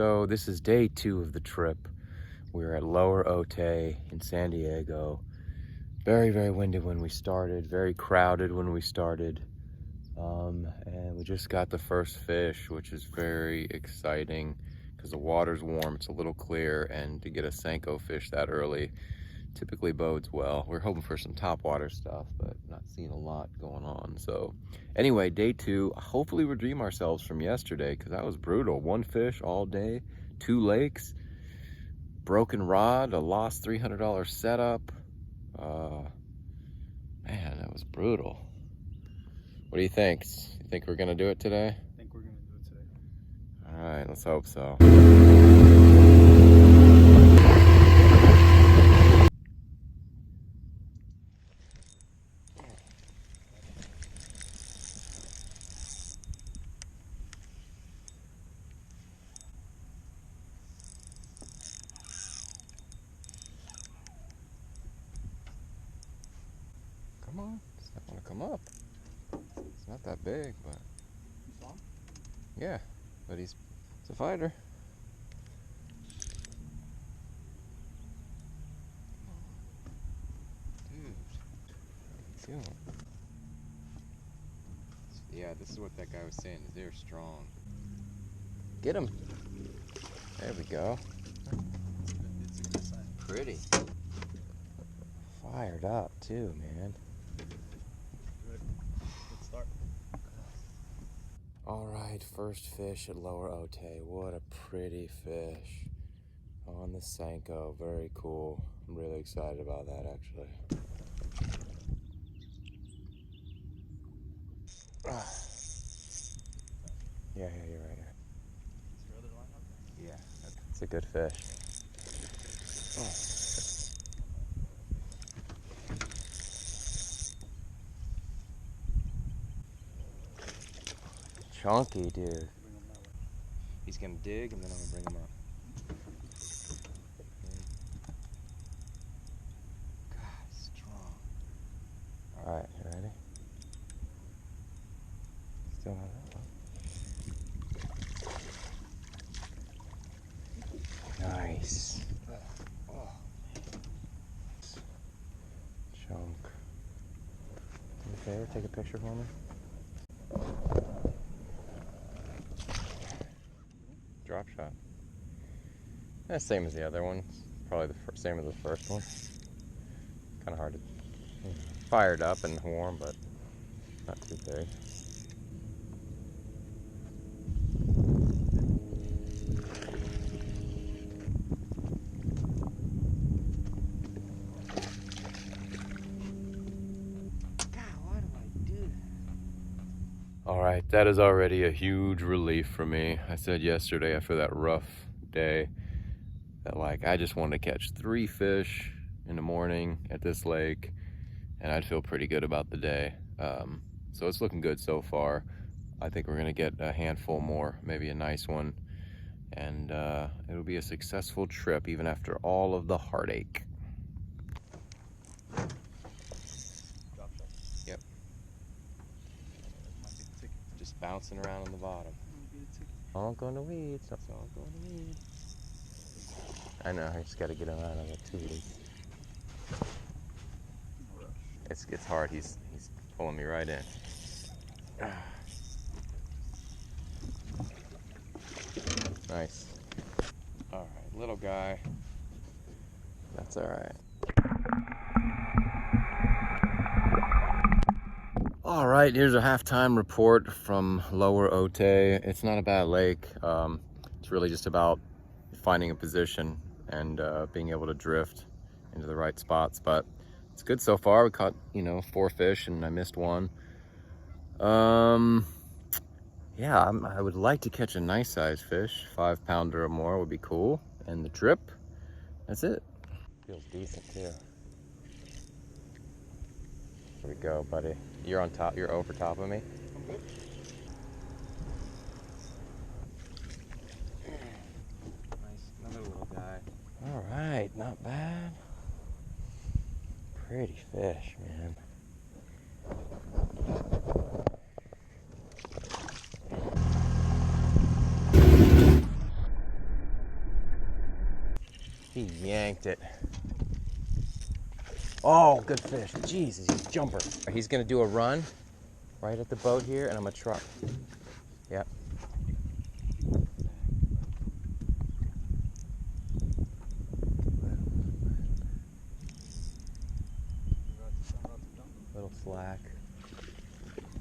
So this is day 2 of the trip. We're at Lower Otay in San Diego. Very, very windy when we started, very crowded when we started. And we just got the first fish, which is very exciting because the water's warm, it's a little clear, and to get a Senko fish that early typically bodes well. We're hoping for some topwater stuff, but not seeing a lot going on. So anyway, day 2, hopefully redeem ourselves from yesterday because that was brutal. 1 fish all day, 2 lakes, broken rod, a lost $300 setup. Man, that was brutal. What do you think? You think we're gonna do it today? I think we're gonna do it today. All right, let's hope so. Come on, it's not gonna come up. It's not that big, but You saw him? yeah, but he's a fighter. Dude, what are you doing? Yeah, this is what that guy was saying, is they're strong. Get him. There we go. It's a good sign. Pretty. Fired up too, man. Good. Let's start. All right, first fish at Lower Otay. What a pretty fish on the Senko. Very cool. I'm really excited about that, actually. Yeah, you're right. Is your other line out there? Yeah, it's a good fish. Chunky, dude. Bring him that way. He's gonna dig and then I'm gonna bring him up. God, strong. All right, you ready? Still not that one. Nice. Oh, chunk. Do me a favor, take a picture for me. Drop shot. Yeah, same as the other one. Probably the same as the first one. Kind of hard to fired up and warm, but not too big. All right, that is already a huge relief for me. I said yesterday after that rough day that like I just wanted to catch 3 fish in the morning at this lake and I'd feel pretty good about the day. So it's looking good so far. I think we're gonna get a handful more, maybe a nice one, and it'll be a successful trip even after all of the heartache. Drop shot. Yep. Might be the ticket. Just bouncing around on the bottom. Might be the ticket. All going to weeds, that's all going to weeds. I know, I just gotta get him out of the tootie. No rush. It's hard, he's pulling me right in. Nice. All right, little guy. That's all right. All right, here's a halftime report from Lower Otay. It's not a bad lake. It's really just about finding a position and being able to drift into the right spots. But it's good so far. We caught, 4 fish and I missed 1. Yeah, I would like to catch a nice size fish. 5-pounder or more would be cool. And the trip, that's it. Feels decent too. Here we go, buddy. You're on top, you're over top of me. I'm good. Nice, another little guy. All right, not bad. Pretty fish, man. He yanked it. Oh, good fish. Jesus, he's a jumper. He's gonna do a run right at the boat here, and I'm gonna try. Yep. Little slack.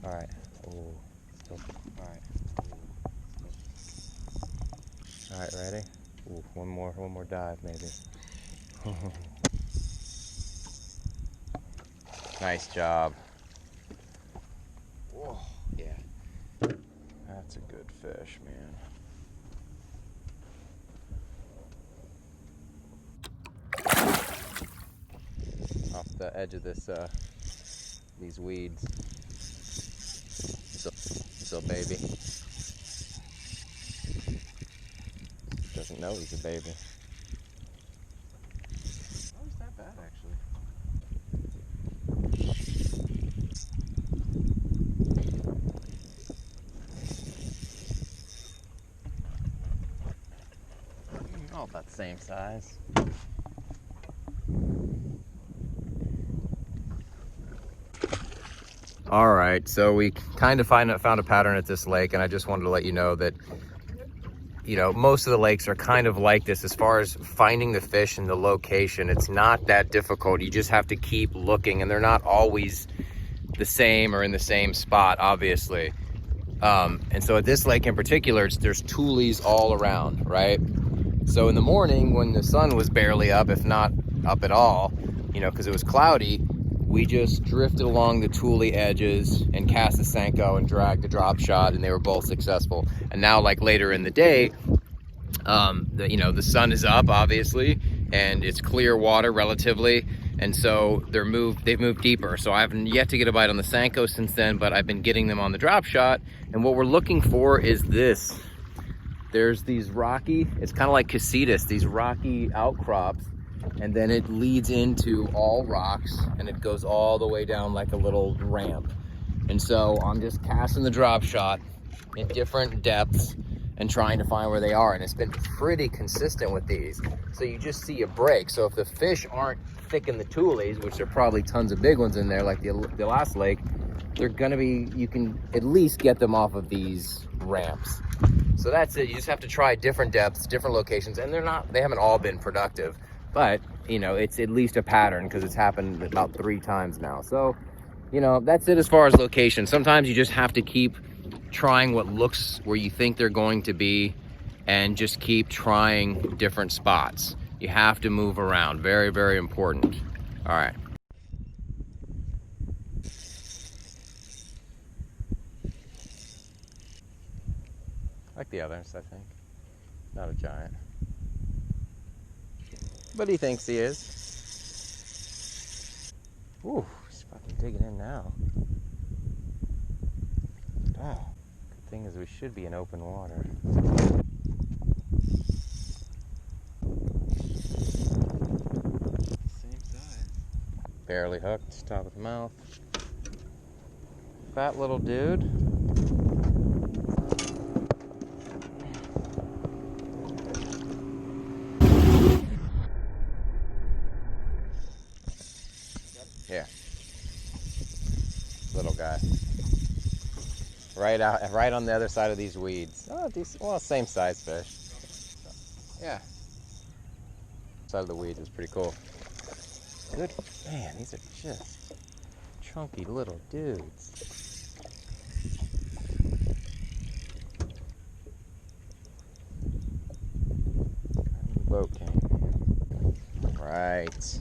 All right. Oh, still. All right. All right, ready? Ooh, one more dive, maybe. Nice job. Whoa, yeah. That's a good fish, man. Off the edge of this, these weeds. So baby. Doesn't know he's a baby. Oh, he's not bad, actually. All about the same size. All right, so we kind of found a pattern at this lake, and I just wanted to let you know that, you know, most of the lakes are kind of like this as far as finding the fish and the location. It's not that difficult. You just have to keep looking, and they're not always the same or in the same spot, obviously. And so at this lake in particular, there's tules all around, right? So in the morning when the sun was barely up, if not up at all, you know, because it was cloudy, we just drifted along the tule edges and cast the Senko and dragged the drop shot, and they were both successful. And now, like later in the day, you know, the sun is up obviously, and it's clear water relatively, and so they've moved deeper. So I haven't yet to get a bite on the Senko since then, but I've been getting them on the drop shot. And what we're looking for is this. There's these rocky, it's kind of like casitas, these rocky outcrops, and then it leads into all rocks, and it goes all the way down like a little ramp. And so I'm just casting the drop shot in different depths and trying to find where they are, and it's been pretty consistent with these. So you just see a break. So if the fish aren't thick in the tules, which there are probably tons of big ones in there like the last lake, they're gonna be, you can at least get them off of these ramps. So that's it. You just have to try different depths, different locations, and they haven't all been productive, but you know, it's at least a pattern because it's happened about 3 times now. So, you know, that's it as far as location. Sometimes you just have to keep trying where you think they're going to be, and just keep trying different spots. You have to move around. Very, very important. All right. Like the others, I think. Not a giant. But he thinks he is. Ooh, he's fucking digging in now. Wow. Good thing is we should be in open water. Same size. Barely hooked, top of the mouth. Fat little dude. Yeah. Little guy. Right on the other side of these weeds. Oh, decent. Well, same size fish. Yeah. Side of the weeds is pretty cool. Good. Man, these are just chunky little dudes. The boat came. Right.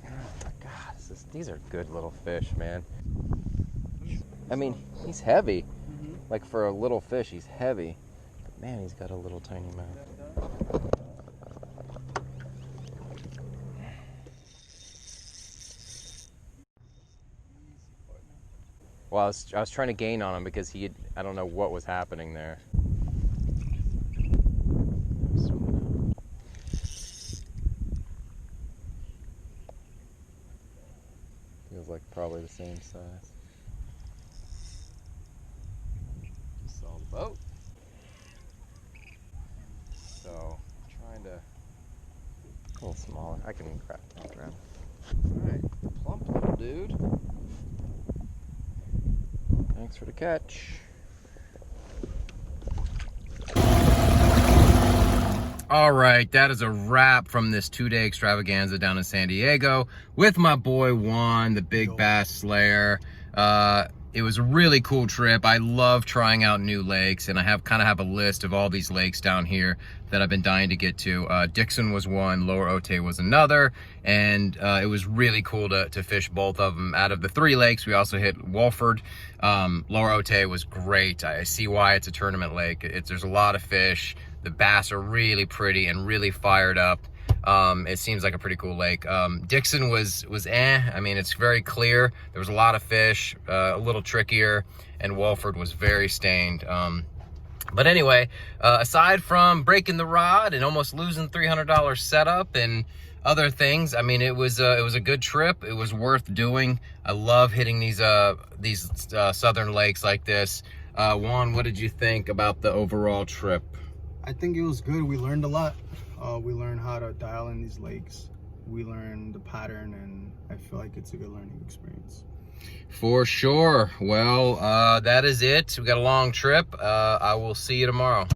Oh my God, these are good little fish, man. I mean, he's heavy. Like for a little fish, he's heavy. But man, he's got a little tiny mouth. Well, I was trying to gain on him because I don't know what was happening there. Feels like probably the same size. Just saw the boat. A little smaller. I can crack that around. Alright, plump, dude. Thanks for the catch. All right, that is a wrap from this 2-day extravaganza down in San Diego with my boy Juan, the big bass slayer. It was a really cool trip. I love trying out new lakes, and I kind of have a list of all these lakes down here that I've been dying to get to. Dixon was one, Lower Otay was another, and it was really cool to fish both of them. Out of the 3 lakes, we also hit Wolford. Lower Otay was great. I see why it's a tournament lake. There's a lot of fish. The bass are really pretty and really fired up. It seems like a pretty cool lake. Dixon was I mean, it's very clear. There was a lot of fish, a little trickier, and Wolford was very stained. But anyway, aside from breaking the rod and almost losing $300 setup and other things, I mean, it was a good trip. It was worth doing. I love hitting these southern lakes like this. Juan, what did you think about the overall trip? I think it was good. We learned a lot. We learned how to dial in these lakes. We learned the pattern, and I feel like it's a good learning experience. For sure. Well, that is it. We got a long trip. I will see you tomorrow.